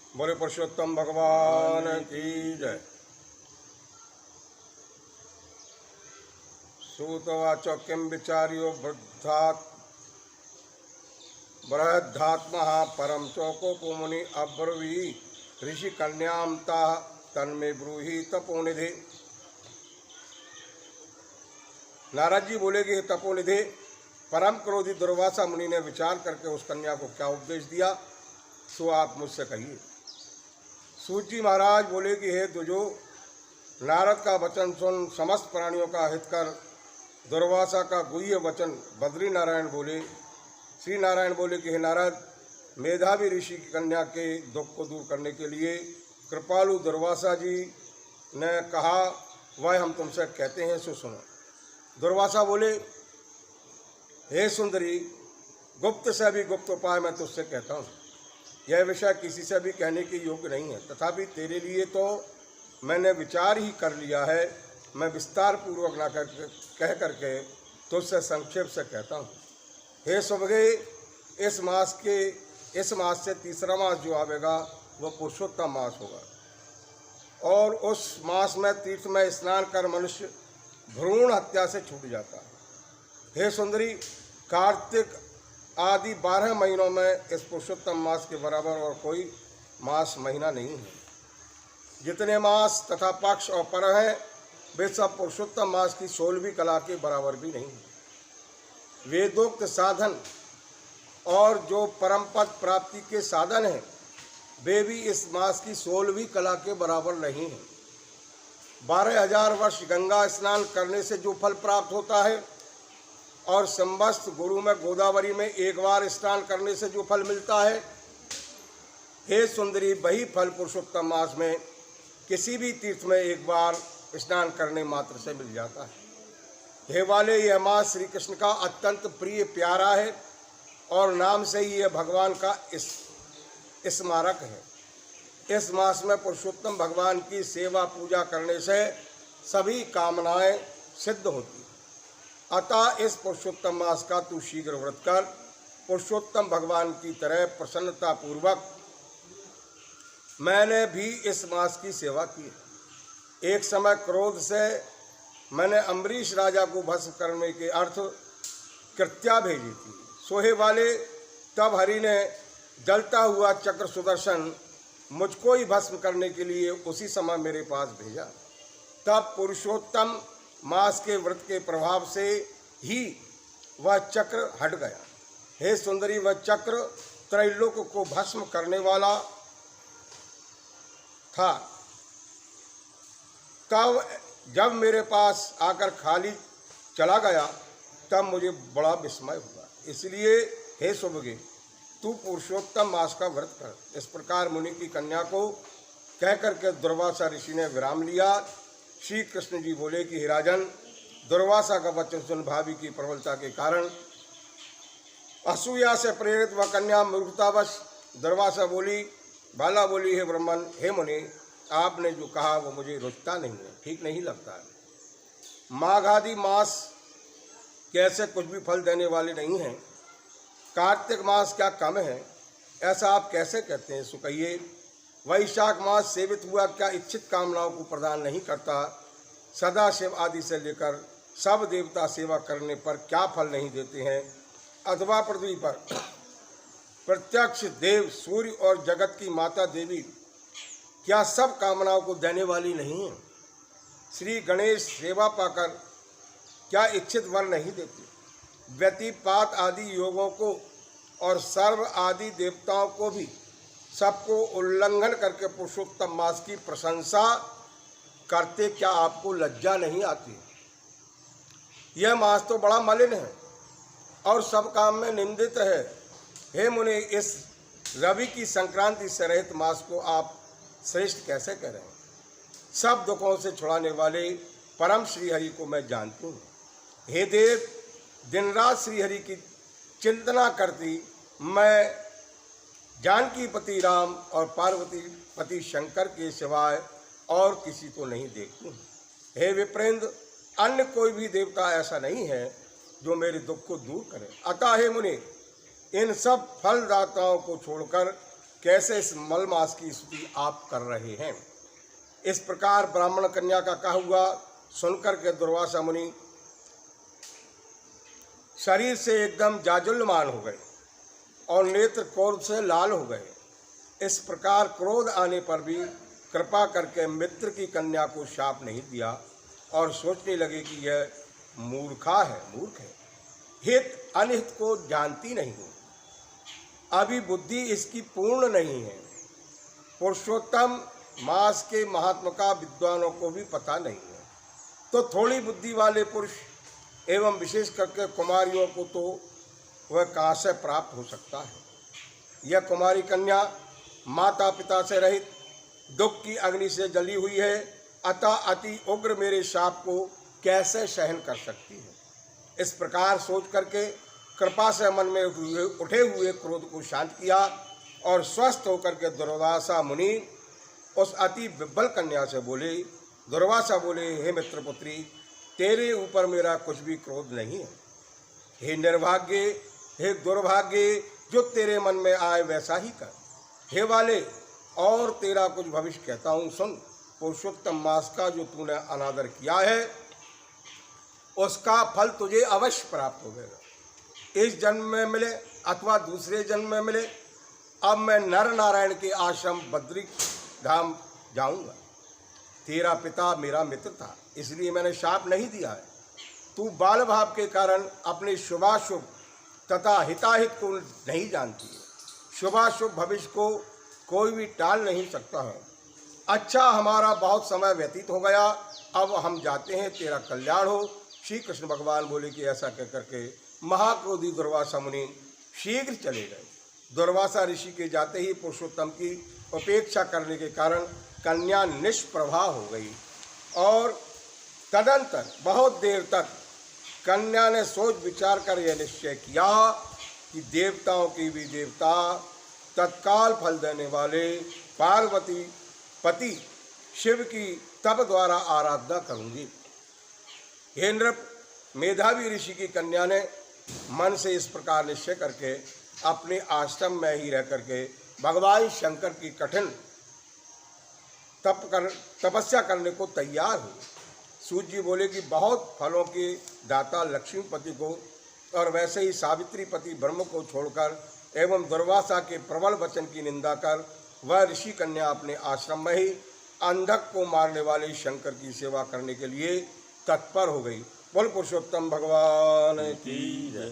बोले पुरुषोत्तम भगवान की जय। सूतवाच किम विचार्यो बृहद्धात्मा परम चौकोपो मुनि अब्रवी ऋषि कन्याम ता तन्मे ब्रूहि तपोनिधि। नारद जी बोले कि तपोनिधि, परम क्रोधी दुर्वासा मुनि ने विचार करके उस कन्या को क्या उपदेश दिया, सो आप मुझसे कहिए। सूत जी महाराज बोले कि हे दुजो, नारद का वचन सुन समस्त प्राणियों का हित कर। दुर्वासा का गुह्य वचन बद्री नारायण बोले। श्री नारायण बोले कि हे नारद, मेधावी ऋषि की कन्या के दुख को दूर करने के लिए कृपालु दुर्वासा जी ने कहा, वह हम तुमसे कहते हैं, सो सुनो। दुर्वासा बोले, हे सुंदरी, गुप्त से भी गुप्त उपाय मैं तुझसे कहता हूँ। यह विषय किसी से भी कहने के योग्य नहीं है, तथापि तेरे लिए तो मैंने विचार ही कर लिया है। मैं विस्तार पूर्वक ना कह करके तुझसे संक्षेप से कहता हूँ। हे सुभगे, इस मास से तीसरा मास जो आवेगा वह पुरुषोत्तम मास होगा, और उस मास में तीर्थ में स्नान कर मनुष्य भ्रूण हत्या से छूट जाता है। हे सुंदरी, कार्तिक आदि 12 महीनों में इस पुरुषोत्तम मास के बराबर और कोई मास महीना नहीं है। जितने मास तथा पक्ष और पर्व हैं, वे सब पुरुषोत्तम मास की 16वीं कला के बराबर भी नहीं है। वेदोक्त साधन और जो परम पद प्राप्ति के साधन हैं, वे भी इस मास की 16वीं कला के बराबर नहीं हैं। 12,000 वर्ष गंगा स्नान करने से जो फल प्राप्त होता है, और संवत्सर गुरु में गोदावरी में एक बार स्नान करने से जो फल मिलता है, हे सुंदरी, वही फल पुरुषोत्तम मास में किसी भी तीर्थ में एक बार स्नान करने मात्र से मिल जाता है। हे वाले, यह मास श्री कृष्ण का अत्यंत प्रिय प्यारा है, और नाम से ही यह भगवान का स्मारक है। इस मास में पुरुषोत्तम भगवान की सेवा पूजा करने से सभी कामनाएं सिद्ध होती। अतः इस पुरुषोत्तम मास का तू शीघ्र व्रत कर पुरुषोत्तम भगवान की तरह प्रसन्नता पूर्वक। मैंने भी इस मास की सेवा की। एक समय क्रोध से मैंने अम्बरीश राजा को भस्म करने के अर्थ कृत्या भेजी थी। सोहे वाले, तब हरि ने जलता हुआ चक्र सुदर्शन मुझको ही भस्म करने के लिए उसी समय मेरे पास भेजा। तब पुरुषोत्तम मास के व्रत के प्रभाव से ही वह चक्र हट गया। हे सुंदरी, वह चक्र त्रैलोक को भस्म करने वाला था। तब जब मेरे पास आकर खाली चला गया, तब मुझे बड़ा विस्मय हुआ। इसलिए हे सुभगे, तू पुरुषोत्तम मास का व्रत कर। इस प्रकार मुनि की कन्या को कह करके दुर्वासा ऋषि ने विराम लिया। श्री कृष्ण जी बोले कि हे राजन, दुर्वासा का वचन सुन भावी की प्रबलता के कारण असूया से प्रेरित वह कन्या मूर्खतावश दुर्वासा बोली, बाला बोली, हे ब्रह्मन, हे मुनि, आपने जो कहा वो मुझे रुचता नहीं है, ठीक नहीं लगता है। माघ आदि मास कैसे कुछ भी फल देने वाले नहीं हैं। कार्तिक मास क्या कम है, ऐसा आप कैसे कहते हैं? सो कहिए, वैशाख मास सेवित हुआ क्या इच्छित कामनाओं को प्रदान नहीं करता? सदा शिव आदि से लेकर सब देवता सेवा करने पर क्या फल नहीं देते हैं? अथवा पृथ्वी पर प्रत्यक्ष देव सूर्य और जगत की माता देवी क्या सब कामनाओं को देने वाली नहीं है? श्री गणेश सेवा पाकर क्या इच्छित वर नहीं देते? व्यतिपात आदि योगों को और सर्व आदि देवताओं को भी सबको उल्लंघन करके पुरुषोत्तम मास की प्रशंसा करते क्या आपको लज्जा नहीं आती? यह मास तो बड़ा मलिन है और सब काम में निंदित है। हे मुनि, इस रवि की संक्रांति से रहित मास को आप श्रेष्ठ कैसे कह रहे हैं? सब दुखों से छुड़ाने वाले परम श्रीहरि को मैं जानती हूँ। हे देव, दिन रात श्रीहरि की चिंतना करती मैं जानकी पति राम और पार्वती पति शंकर के सिवाय और किसी को नहीं देखती हूँ। हे विप्रेंद्र, अन्य कोई भी देवता ऐसा नहीं है जो मेरे दुख को दूर करे। अतः हे मुनि, इन सब फलदाताओं को छोड़कर कैसे इस मलमास की स्तुति आप कर रहे हैं। इस प्रकार ब्राह्मण कन्या का कहा हुआ सुनकर के दुर्वासा मुनि शरीर से एकदम जाजुल्यमान हो गए और नेत्र क्रोध से लाल हो गए। इस प्रकार क्रोध आने पर भी कृपा करके मित्र की कन्या को शाप नहीं दिया और सोचने लगे कि यह मूर्ख है, हित अनिहित को जानती नहीं, अभी बुद्धि इसकी पूर्ण नहीं है। पुरुषोत्तम मास के महात्मा का विद्वानों को भी पता नहीं है, तो थोड़ी बुद्धि वाले पुरुष एवं विशेष करके कुमारियों को तो वह कहाँ से प्राप्त हो सकता है। यह कुमारी कन्या माता पिता से रहित दुख की अग्नि से जली हुई है, अतः अति उग्र मेरे शाप को कैसे सहन कर सकती है। इस प्रकार सोच करके कृपा से मन में उठे हुए क्रोध को शांत किया और स्वस्थ होकर के दुर्वासा मुनि उस अति विभल कन्या से बोले। दुर्वासा बोले, हे मित्रपुत्री, तेरे ऊपर मेरा कुछ भी क्रोध नहीं है। हे निर्भाग्य, हे दुर्भाग्य, जो तेरे मन में आए वैसा ही कर। हे वाले, और तेरा कुछ भविष्य कहता हूँ सुन। पुरुषोत्तम मास का जो तूने अनादर किया है उसका फल तुझे अवश्य प्राप्त होगा, इस जन्म में मिले अथवा दूसरे जन्म में मिले। अब मैं नर नारायण के आश्रम बद्री धाम जाऊंगा। तेरा पिता मेरा मित्र था, इसलिए मैंने शाप नहीं दिया है। तू बाल भाव के कारण अपने शुभाशुभ तथा हिताहित को नहीं जानती है। शुभाशुभ भविष्य को कोई भी टाल नहीं सकता है। अच्छा, हमारा बहुत समय व्यतीत हो गया, अब हम जाते हैं, तेरा कल्याण हो। श्री कृष्ण भगवान बोले कि ऐसा कह करके महाक्रोधी दुर्वासा मुनि शीघ्र चले गए। दुर्वासा ऋषि के जाते ही पुरुषोत्तम की उपेक्षा करने के कारण कन्या निष्प्रभा हो गई और तदंतर बहुत देर तक कन्या ने सोच विचार कर यह निश्चय किया कि देवताओं की भी देवता, तत्काल फल देने वाले पार्वती पति शिव की तप द्वारा आराधना करूंगी। हे नृप, मेधावी ऋषि की कन्या ने मन से इस प्रकार निश्चय करके अपने आश्रम में ही रह करके भगवान शंकर की कठिन तपस्या करने को तैयार हुई। सूत जी बोले कि बहुत फलों के दाता लक्ष्मीपति को और वैसे ही सावित्री पति ब्रह्म को छोड़कर एवं दुर्वासा के प्रबल वचन की निंदा कर वह ऋषि कन्या अपने आश्रम में ही अंधक को मारने वाले शंकर की सेवा करने के लिए तत्पर हो गई। बोल पुरुषोत्तम भगवान की जय।